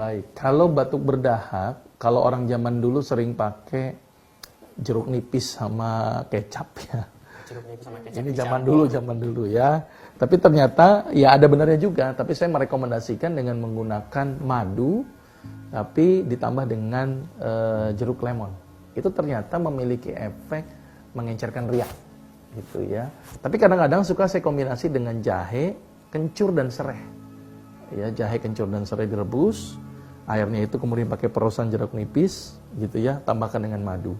Baik, kalau batuk berdahak, kalau orang zaman dulu sering pakai jeruk nipis sama kecap ya. Jeruk nipis sama kecap. Ini zaman dulu ya. Tapi ternyata ya ada benarnya juga, tapi saya merekomendasikan dengan menggunakan madu tapi ditambah dengan jeruk lemon. Itu ternyata memiliki efek mengencerkan riak gitu ya. Tapi kadang-kadang suka saya kombinasi dengan jahe, kencur dan serai. Ya, jahe, kencur dan serai direbus, airnya itu kemudian pakai perosan jeruk nipis gitu ya, tambahkan dengan madu.